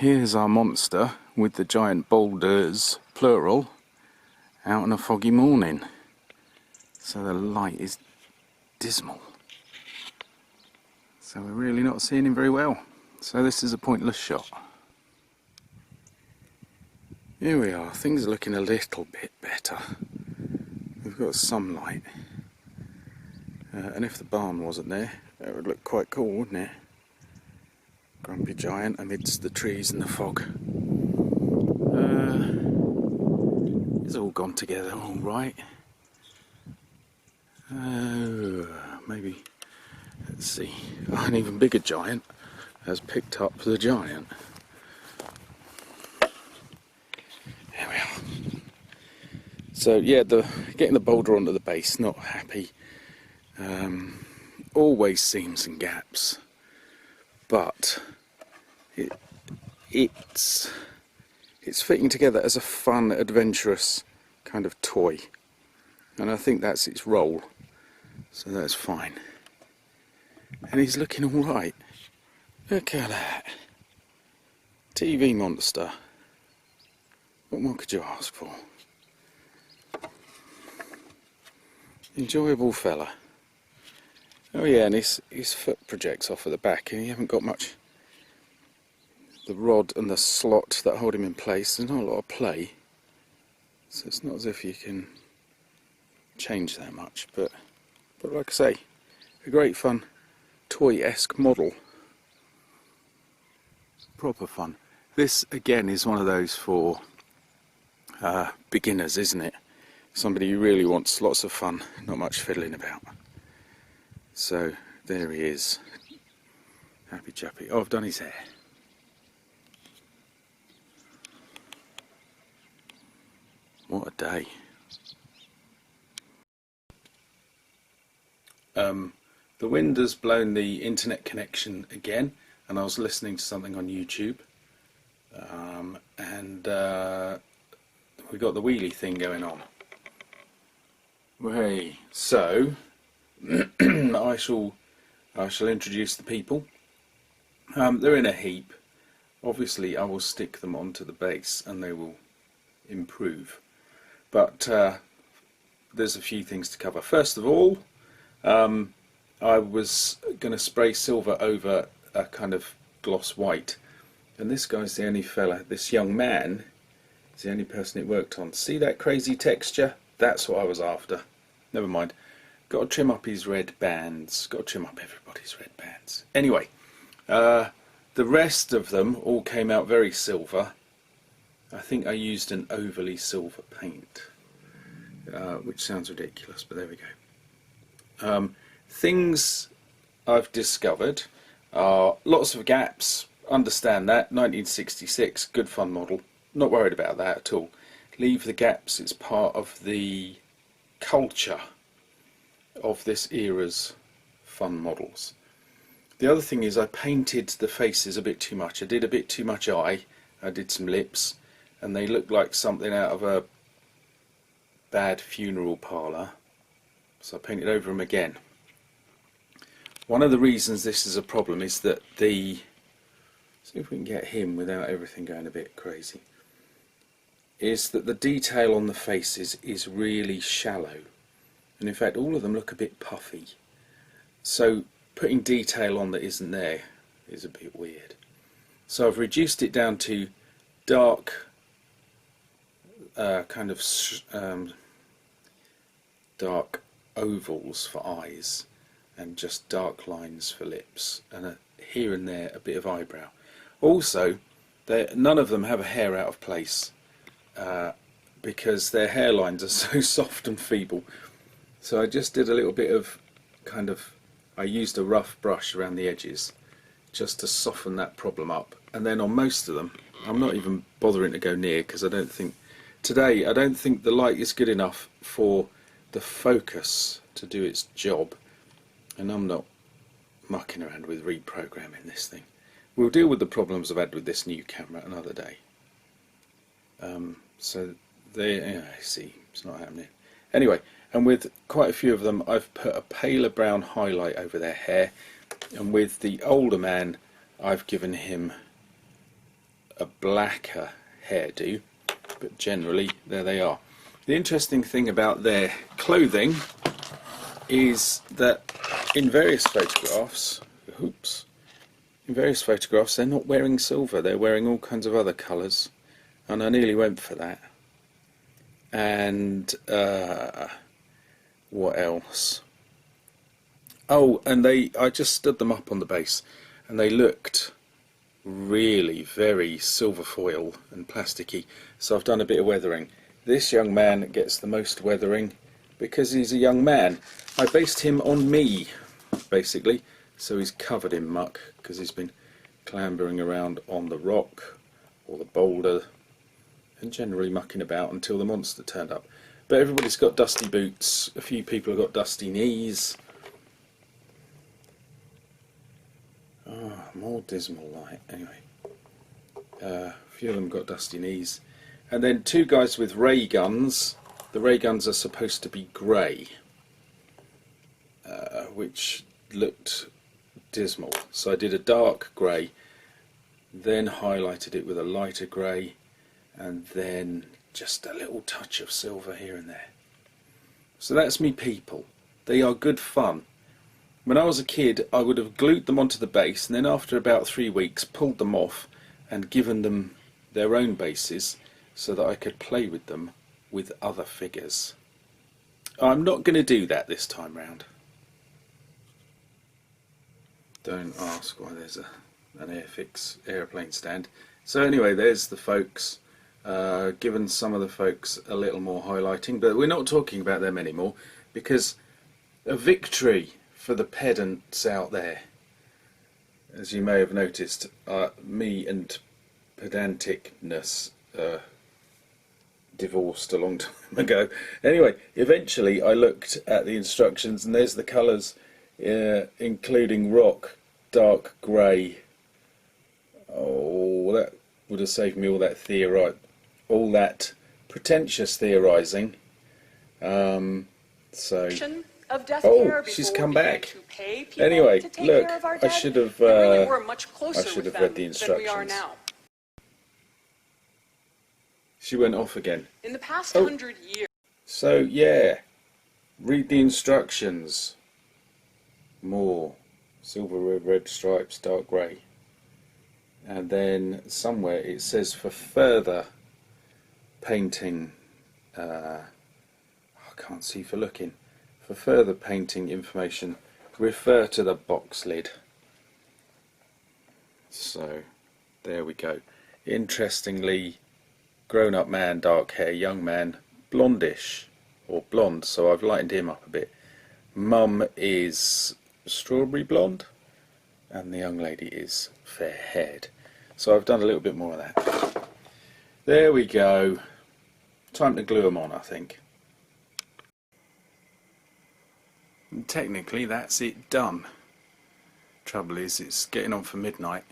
Here's our monster with the giant boulders, plural, out on a foggy morning. So the light is dismal. So we're really not seeing him very well. So this is a pointless shot. Here we are, things are looking a little bit better. We've got some light. And if the barn wasn't there, it would look quite cool, wouldn't it? Grumpy giant amidst the trees and the fog. It's all gone together all right. Maybe, let's see, an even bigger giant has picked up the giant. There we are. So yeah, getting the boulder onto the base, not happy. Always seams and gaps, but it's fitting together as a fun, adventurous kind of toy, and I think that's its role, so that's fine. And he's looking all right. Look at that. TV monster. What more could you ask for? Enjoyable fella. Oh yeah, and his foot projects off at the back, and you haven't got much. The rod and the slot that hold him in place, there's not a lot of play, so it's not as if you can change that much, but like I say, a great fun toy-esque model. Proper fun. This again is one of those for beginners, isn't it? Somebody who really wants lots of fun, not much fiddling about. So there he is, happy chappy. Oh, I've done his hair. What a day. The wind has blown the internet connection again, and I was listening to something on YouTube, and we got the wheelie thing going on. Hey, so I shall introduce the people. They're in a heap. Obviously I will stick them onto the base and they will improve, but there's a few things to cover. First of all, I was going to spray silver over a kind of gloss white, and this guy's the only fella, this young man is the only person it worked on. See that crazy texture? That's what I was after. Never mind. Got to trim up his red bands. Got to trim up everybody's red bands. Anyway, the rest of them all came out very silver. I think I used an overly silver paint, which sounds ridiculous, but there we go. Things I've discovered are lots of gaps. Understand that. 1966, good fun model. Not worried about that at all. Leave the gaps. It's part of the culture of this era's fun models. The other thing is I painted the faces a bit too much. I did a bit too much eye. I did some lips, and they look like something out of a bad funeral parlour, so I painted over them again. One of the reasons this is a problem is that see if we can get him without everything going a bit crazy, is that the detail on the faces is really shallow, and in fact all of them look a bit puffy, so putting detail on that isn't there is a bit weird. So I've reduced it down to dark dark ovals for eyes and just dark lines for lips, and here and there a bit of eyebrow. Also, none of them have a hair out of place, because their hairlines are so soft and feeble. So I just did a little bit of I used a rough brush around the edges just to soften that problem up, and then on most of them I'm not even bothering to go near, because I don't think the light is good enough for the focus to do its job, and I'm not mucking around with reprogramming this thing. We'll deal with the problems I've had with this new camera another day. So there, see, it's not happening. Anyway, and with quite a few of them I've put a paler brown highlight over their hair, and with the older man I've given him a blacker hairdo, but generally there they are. The interesting thing about their clothing is that in various photographs, they're not wearing silver, they're wearing all kinds of other colours, and I nearly went for that. And what else? Oh, and I just stood them up on the base, and they looked really very silver foil and plasticky, so I've done a bit of weathering. This young man gets the most weathering because he's a young man. I based him on me, basically, so he's covered in muck because he's been clambering around on the rock or the boulder and generally mucking about until the monster turned up. But everybody's got dusty boots, a few people have got dusty knees. Oh, more dismal light. Anyway, a few of them got dusty knees. And then two guys with ray guns. The ray guns are supposed to be grey, which looked dismal. So I did a dark grey, then highlighted it with a lighter grey, and then just a little touch of silver here and there. So that's me people. They are good fun. When I was a kid, I would have glued them onto the base, and then after about 3 weeks pulled them off and given them their own bases so that I could play with them with other figures. I'm not going to do that this time round. Don't ask why there's an Airfix aeroplane stand. So anyway, there's the folks. Given some of the folks a little more highlighting, but we're not talking about them anymore, because a victory for the pedants out there. As you may have noticed, me and pedanticness divorced a long time ago. Anyway, eventually I looked at the instructions, and there's the colours, including rock, dark grey. Oh, that would have saved me all that pretentious theorising. So. Oh, she's come back. Anyway, look, I should have read the instructions. She went off again. In the past 100 years. So yeah, read the instructions. More silver with red stripes, dark grey. And then somewhere it says for further painting, I can't see for looking. For further painting information, refer to the box lid. So, there we go. Interestingly, grown-up man, dark hair, young man, blondish, or blonde, so I've lightened him up a bit. Mum is strawberry blonde, and the young lady is fair-haired. So I've done a little bit more of that. There we go. Time to glue them on, I think. And technically that's it done. Trouble is, it's getting on for midnight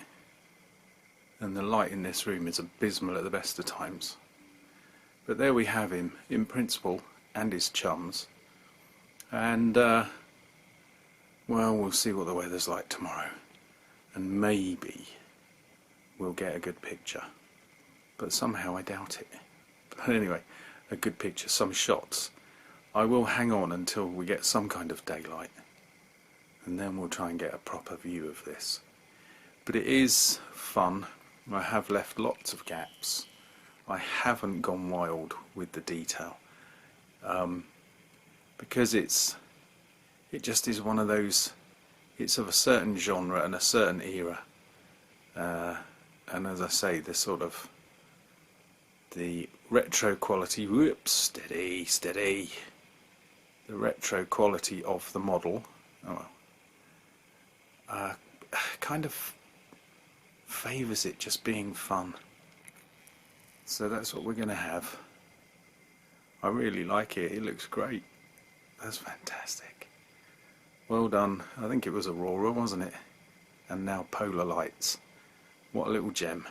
and the light in this room is abysmal at the best of times. But there we have him in principle, and his chums, and well, we'll see what the weather's like tomorrow, and maybe we'll get a good picture, but somehow I doubt it. But anyway, a good picture, some shots. I will hang on until we get some kind of daylight, and then we'll try and get a proper view of this. But it is fun. I have left lots of gaps. I haven't gone wild with the detail, because it just is one of those, it's of a certain genre and a certain era, and as I say, the retro quality, whoops, steady, the retro quality of the model, kind of favours it just being fun. So that's what we're going to have. I really like it, it looks great. That's fantastic. Well done. I think it was Aurora, wasn't it? And now Polar Lights. What a little gem.